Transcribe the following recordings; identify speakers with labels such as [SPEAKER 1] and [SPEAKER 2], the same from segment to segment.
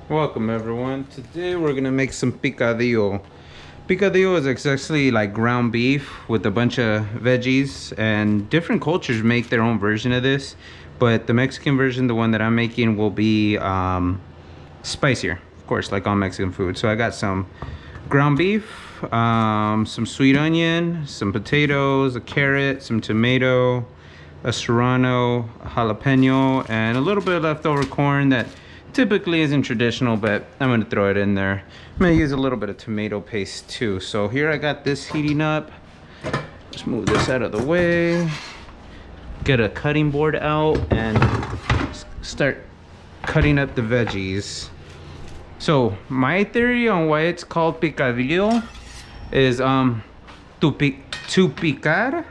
[SPEAKER 1] Welcome everyone. Today we're gonna make some picadillo. Picadillo is essentially like ground beef with a bunch of veggies, and different cultures make their own version of this, but the Mexican version, the one that I'm making, will be spicier, of course, like all Mexican food. So I got some ground beef, some sweet onion, some potatoes, a carrot, some tomato, a serrano, a jalapeno, and a little bit of leftover corn that typically isn't traditional, but I'm gonna throw it in there. I'm gonna use a little bit of tomato paste too. So here I got this heating up. Just move this out of the way. Get a cutting board out and start cutting up the veggies. So my theory on why it's called picadillo is to picar,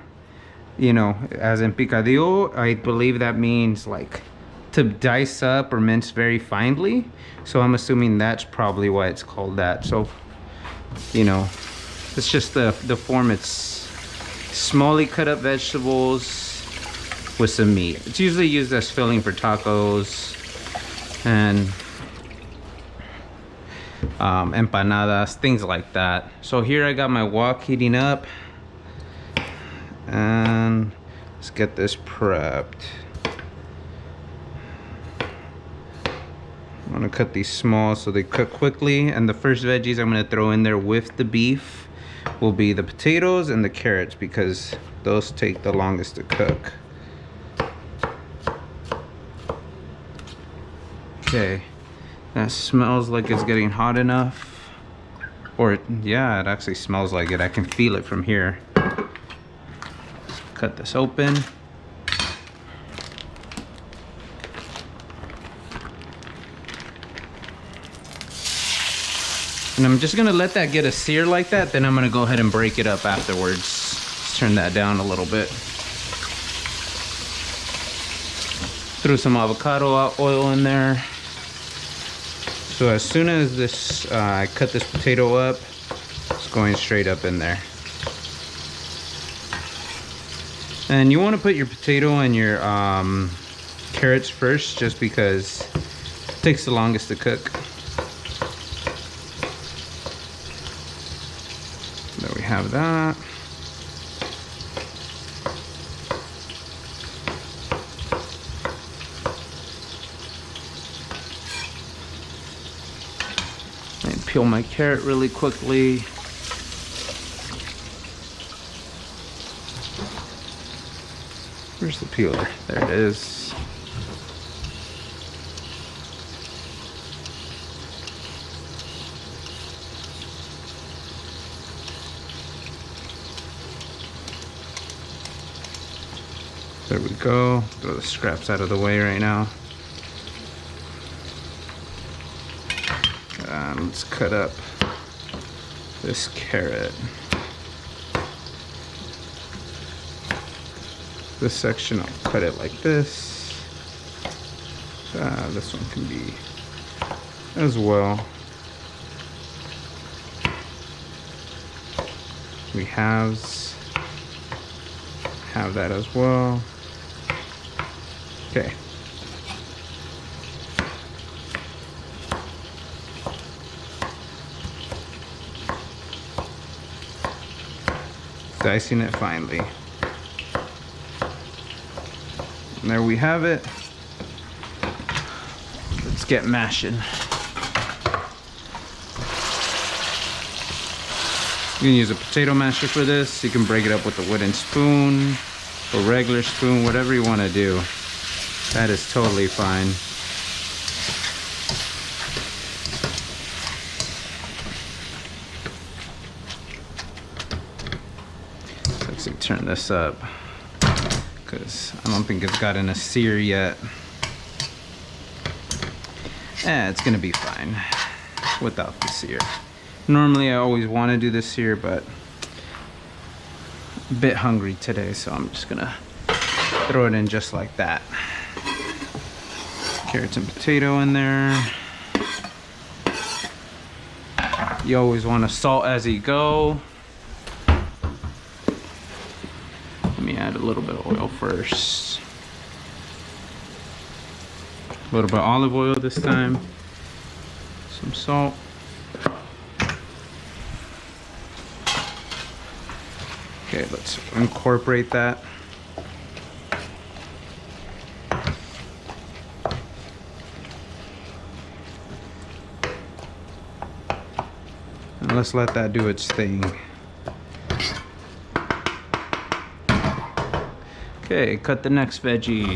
[SPEAKER 1] you know, as in picadillo. I believe that means like to dice up or mince very finely. So I'm assuming that's probably why it's called that. So, you know, it's just the form. It's smallly cut up vegetables with some meat. It's usually used as filling for tacos and empanadas, things like that. So here I got my wok heating up, and let's get this prepped. I'm gonna cut these small so they cook quickly, and the first veggies I'm gonna throw in there with the beef will be the potatoes and the carrots, because those take the longest to cook. Okay, that smells like it's getting hot enough. Or yeah, it actually smells like it. I can feel it from here. Let's cut this open. And I'm just gonna let that get a sear like that, then I'm gonna go ahead and break it up afterwards. Let's turn that down a little bit. Threw some avocado oil in there. So as soon as this, I cut this potato up, it's going straight up in there. And you wanna put your potato and your carrots first, just because it takes the longest to cook. There we have that. And peel my carrot really quickly. Where's the peeler? There it is. There we go. Throw the scraps out of the way right now. And let's cut up this carrot. This section, I'll cut it like this. This one can be as well. We have that as well. Okay. Dicing it finely. And there we have it. Let's get mashing. You can use a potato masher for this. You can break it up with a wooden spoon, a regular spoon, whatever you want to do. That is totally fine. Let's turn this up, because I don't think it's gotten a sear yet. It's gonna be fine without the sear. Normally I always want to do this sear, but I'm a bit hungry today, so I'm just gonna throw it in just like that. Carrots and potato in there. You always want to salt as you go. Let me add a little bit of oil first. A little bit of olive oil this time. Some salt. Okay, let's incorporate that. And let's let that do its thing. Okay, cut the next veggies.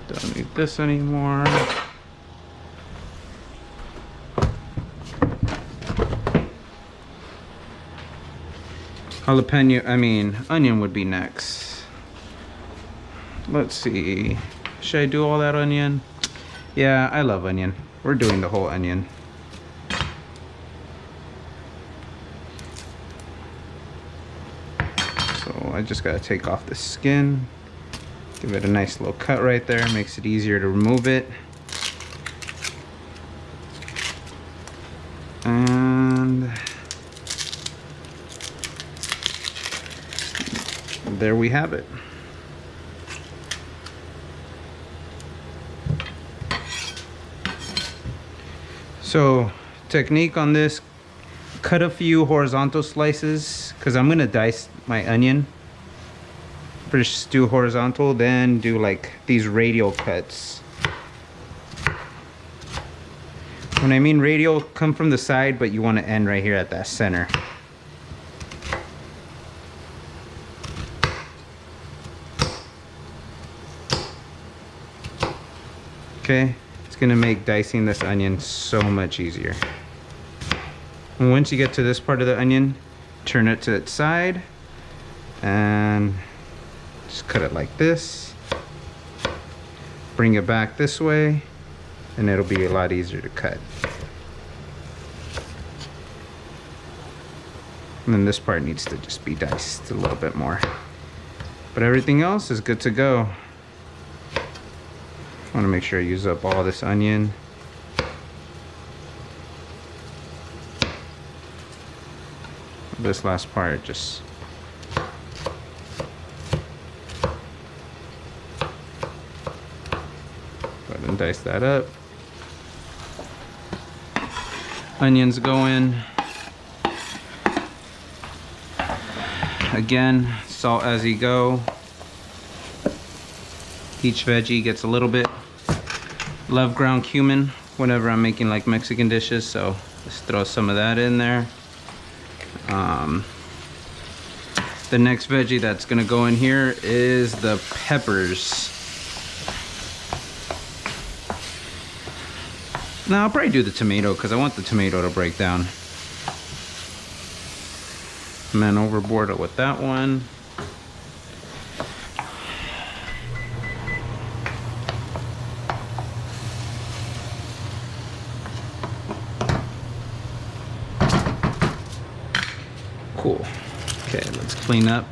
[SPEAKER 1] Don't need this anymore. Onion would be next. Let's see. Should I do all that onion? Yeah, I love onion. We're doing the whole onion. So I just gotta take off the skin. Give it a nice little cut right there. Makes it easier to remove it. And there we have it. So technique on this, cut a few horizontal slices because I'm gonna dice my onion. First do horizontal, then do like these radial cuts. When I mean radial, come from the side, but you want to end right here at that center. Okay, it's gonna make dicing this onion so much easier. And once you get to this part of the onion, turn it to its side and just cut it like this. Bring it back this way and it'll be a lot easier to cut. And then this part needs to just be diced a little bit more. But everything else is good to go. I want to make sure I use up all this onion. This last part, just go ahead and dice that up. Onions go in. Again, salt as you go. Each veggie gets a little bit. Love ground cumin whenever I'm making like Mexican dishes, so just throw some of that in there. The next veggie that's gonna go in here is the peppers. Now I'll probably do the tomato because I want the tomato to break down. And then overboard it with that one. Cool. Okay, let's clean up.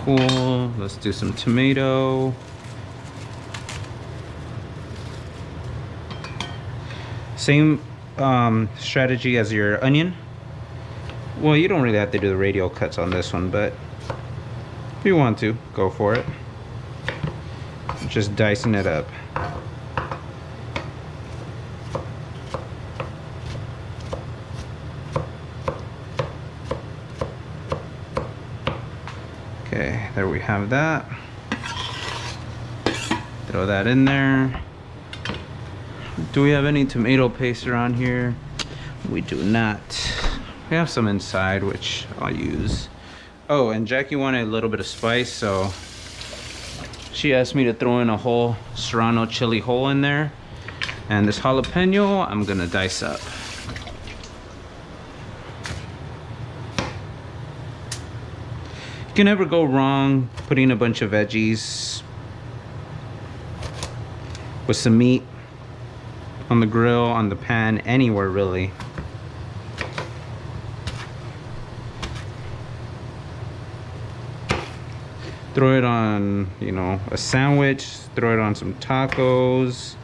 [SPEAKER 1] Cool. Let's do some tomato. Same strategy as your onion. Well, you don't really have to do the radial cuts on this one, but if you want to, go for it. Just dicing it up. Okay, there we have that. Throw that in there. Do we have any tomato paste around here? We do not. We have some inside, which I'll use. Oh, and Jackie wanted a little bit of spice, so she asked me to throw in a whole serrano chili whole in there. And this jalapeno, I'm gonna dice up. You can never go wrong putting a bunch of veggies with some meat on the grill, on the pan, anywhere really. Throw it on, you know, a sandwich, throw it on some tacos,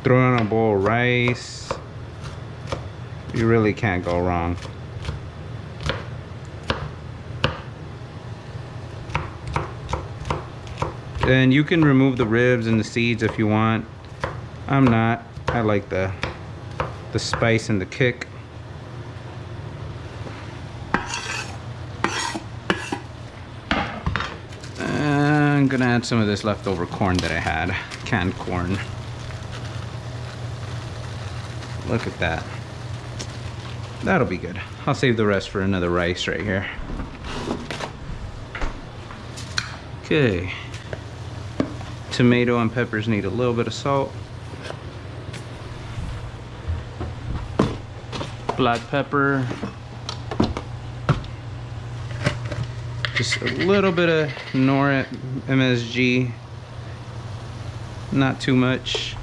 [SPEAKER 1] throw it on a bowl of rice. You really can't go wrong. And you can remove the ribs and the seeds if you want. I'm not. I like the spice and the kick. And I'm gonna add some of this leftover corn that I had, canned corn. Look at that. That'll be good. I'll save the rest for another rice right here. Okay. Tomato and peppers need a little bit of salt. Black pepper. Just a little bit of Nor MSG. Not too much.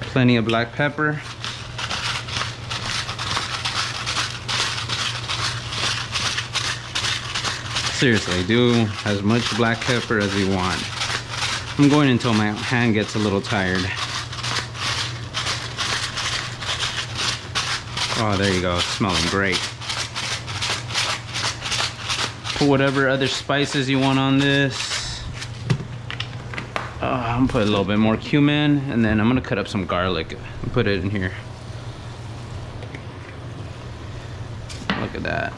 [SPEAKER 1] Plenty of black pepper. Seriously, do as much black pepper as you want. I'm going until my hand gets a little tired. Oh, there you go, it's smelling great. Put whatever other spices you want on this. I'm gonna put a little bit more cumin, and then I'm gonna cut up some garlic and put it in here. Look at that.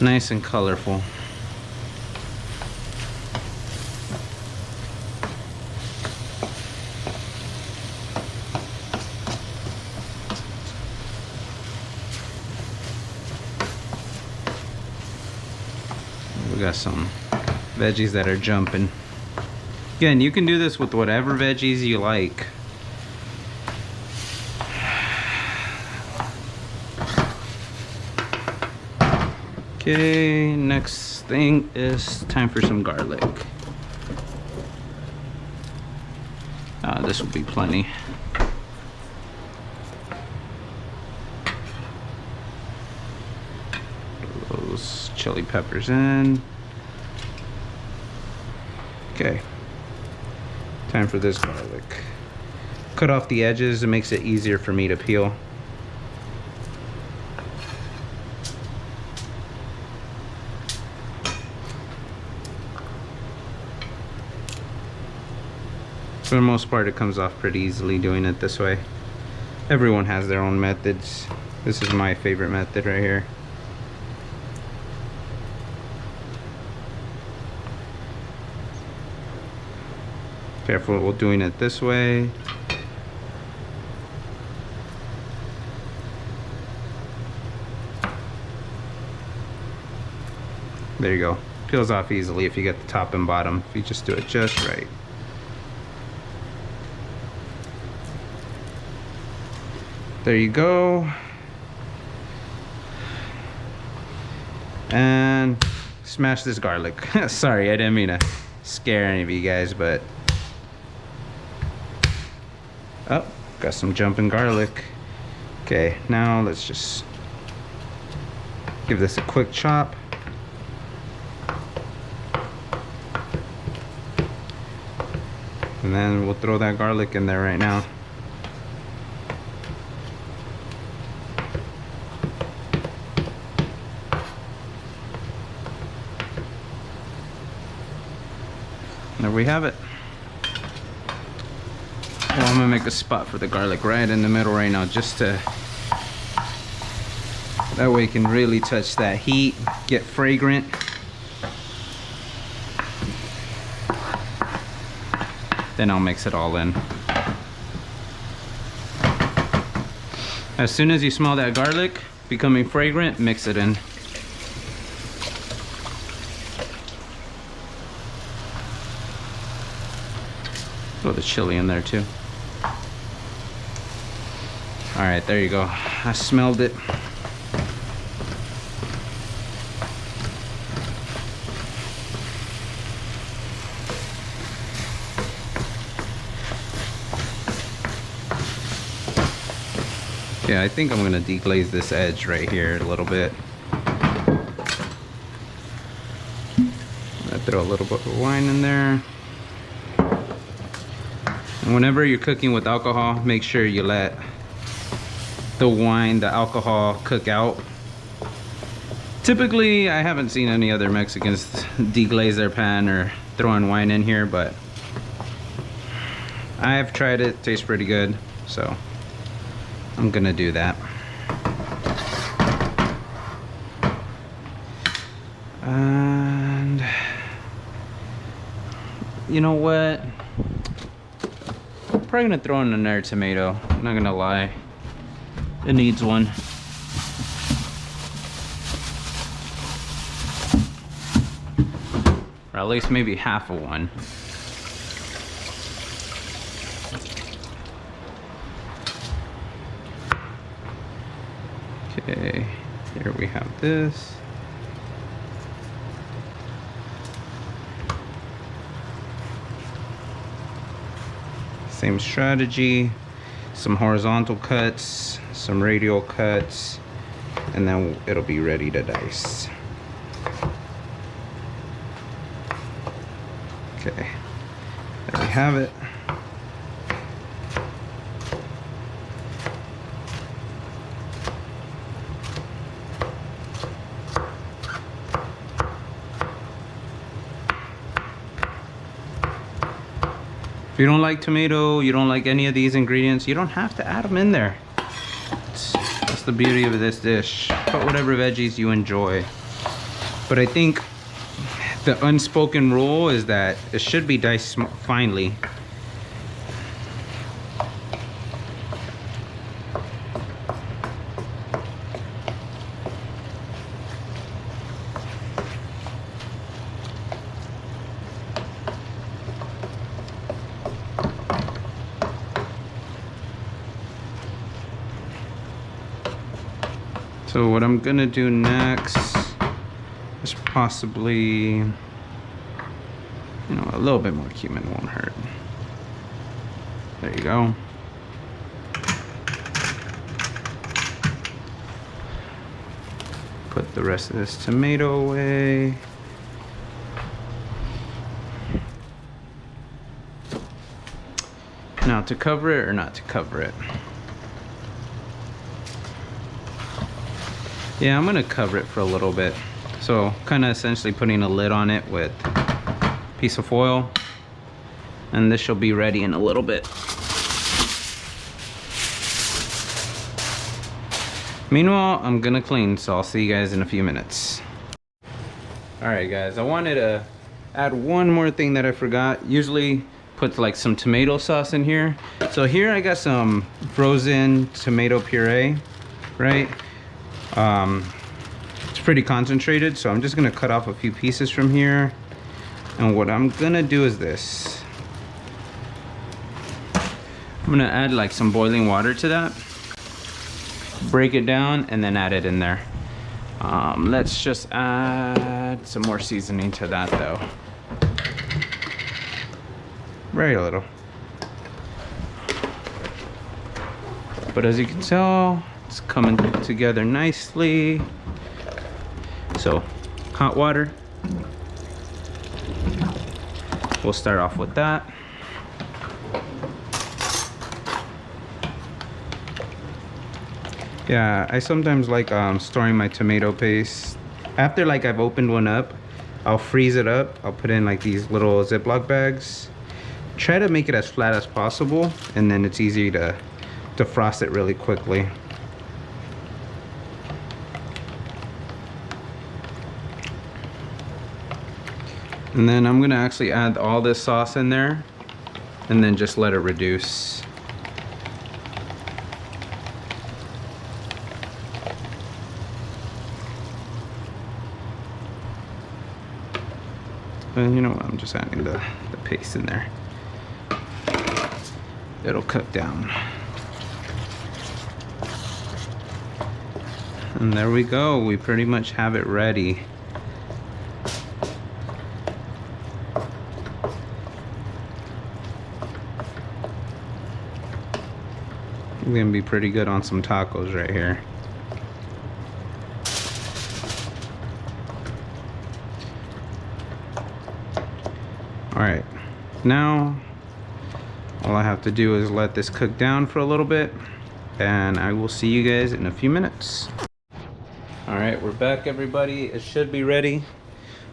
[SPEAKER 1] Nice and colorful. We got some veggies that are jumping. Again, you can do this with whatever veggies you like. Okay, next thing is time for some garlic. This will be plenty. Put those chili peppers in. Okay, time for this garlic. Cut off the edges, it makes it easier for me to peel. For the most part, it comes off pretty easily doing it this way. Everyone has their own methods. This is my favorite method right here. Careful with doing it this way. There you go. Peels off easily if you get the top and bottom, if you just do it just right. There you go. And smash this garlic. Sorry, I didn't mean to scare any of you guys, but oh, got some jumping garlic. Okay, now let's just give this a quick chop. And then we'll throw that garlic in there right now. There we have it. Well, I'm gonna make a spot for the garlic right in the middle right now, just to, that way it can really touch that heat, get fragrant. Then I'll mix it all in. As soon as you smell that garlic becoming fragrant, mix it in. Throw the chili in there too. All right, there you go. I smelled it. Yeah, I think I'm gonna deglaze this edge right here a little bit. I throw a little bit of wine in there. Whenever you're cooking with alcohol, make sure you let the alcohol cook out. Typically, I haven't seen any other Mexicans deglaze their pan or throwing wine in here, but I've tried it. Tastes pretty good, so I'm gonna do that. And you know what? I'm probably gonna throw in another tomato. I'm not gonna lie. It needs one. Or at least maybe half of one. Okay, here we have this. Same strategy, some horizontal cuts, some radial cuts, and then it'll be ready to dice. Okay, there we have it. If you don't like tomato, you don't like any of these ingredients, you don't have to add them in there. That's the beauty of this dish. Put whatever veggies you enjoy. But I think the unspoken rule is that it should be diced finely. So what I'm gonna do next is possibly, you know, a little bit more cumin won't hurt. There you go. Put the rest of this tomato away. Now to cover it or not to cover it? Yeah, I'm gonna cover it for a little bit. So kind of essentially putting a lid on it with a piece of foil. And this shall be ready in a little bit. Meanwhile, I'm gonna clean, so I'll see you guys in a few minutes. All right, guys, I wanted to add one more thing that I forgot. Usually put like some tomato sauce in here. So here I got some frozen tomato puree, right? It's pretty concentrated, so I'm just gonna cut off a few pieces from here. And what I'm gonna do is this. I'm gonna add like some boiling water to that. Break it down and then add it in there. Let's just add some more seasoning to that though. Very little. But as you can tell, it's coming together nicely. So, hot water. We'll start off with that. Yeah, I sometimes like storing my tomato paste. After like I've opened one up, I'll freeze it up. I'll put in like these little Ziploc bags. Try to make it as flat as possible, and then it's easy to frost it really quickly. And then I'm gonna actually add all this sauce in there and then just let it reduce. And you know what, I'm just adding the paste in there. It'll cook down. And there we go, we pretty much have it ready. It's gonna be pretty good on some tacos right here. All right, now All I have to do is let this cook down for a little bit, and I will see you guys in a few minutes. All right, we're back, everybody. It should be ready.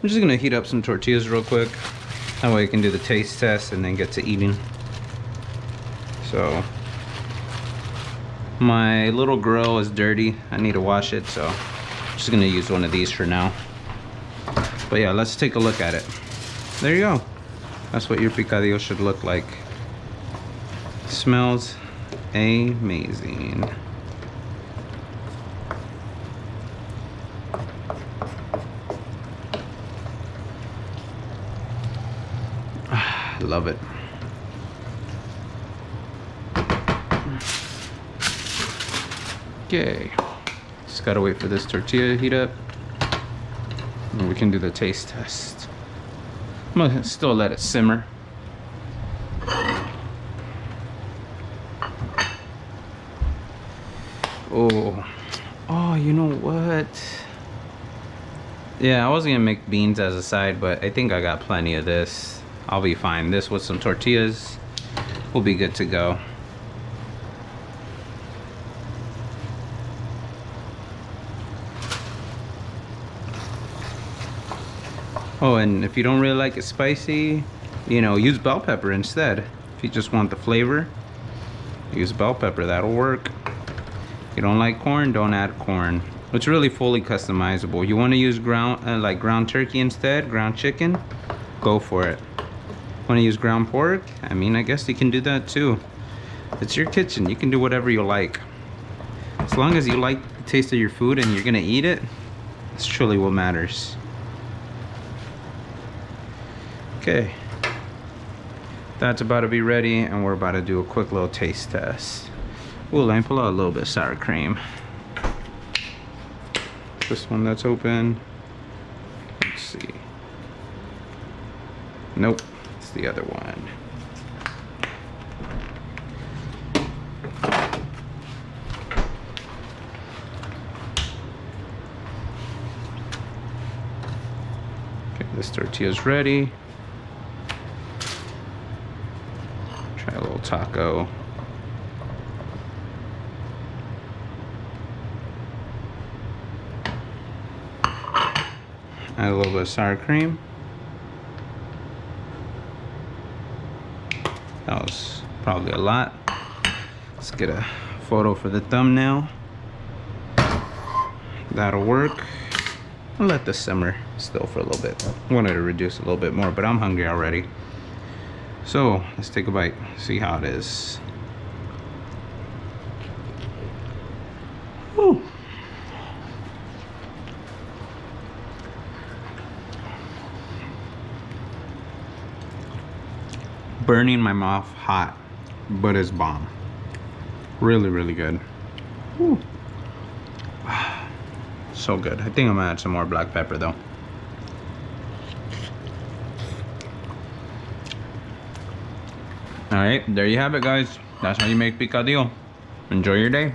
[SPEAKER 1] I'm just gonna heat up some tortillas real quick. That way I can do the taste test and then get to eating. So, my little grill is dirty. I need to wash it, so I'm just gonna use one of these for now. But yeah, let's take a look at it. There you go. That's what your picadillo should look like. Smells amazing. Love it. Okay, just gotta wait for this tortilla to heat up and we can do the taste test. I'm gonna still let it simmer. Oh, you know what? Yeah, I was gonna make beans as a side, but I think I got plenty of this. I'll be fine. This with some tortillas will be good to go. Oh, and if you don't really like it spicy, you know, use bell pepper instead. If you just want the flavor, use bell pepper, that'll work. If you don't like corn, don't add corn. It's really fully customizable. You want to use ground turkey instead, ground chicken, go for it. Want to use ground pork? I mean, I guess you can do that too. It's your kitchen. You can do whatever you like. As long as you like the taste of your food and you're gonna eat it, it's truly what matters. Okay. That's about to be ready, and we're about to do a quick little taste test. Ooh, let me pull out a little bit of sour cream. This one that's open. Let's see. Nope. The other one. Okay, this tortilla's ready. Try a little taco. Add a little bit of sour cream. That was probably a lot. Let's get a photo for the thumbnail. That'll work. I'll let this simmer still for a little bit. I wanted to reduce a little bit more, but I'm hungry already. So let's take a bite, see how it is. Woo. Burning my mouth hot, but it's bomb. Really, really good. Woo. So good. I think I'm gonna add some more black pepper though. All right, there you have it, guys. That's how you make picadillo. Enjoy your day.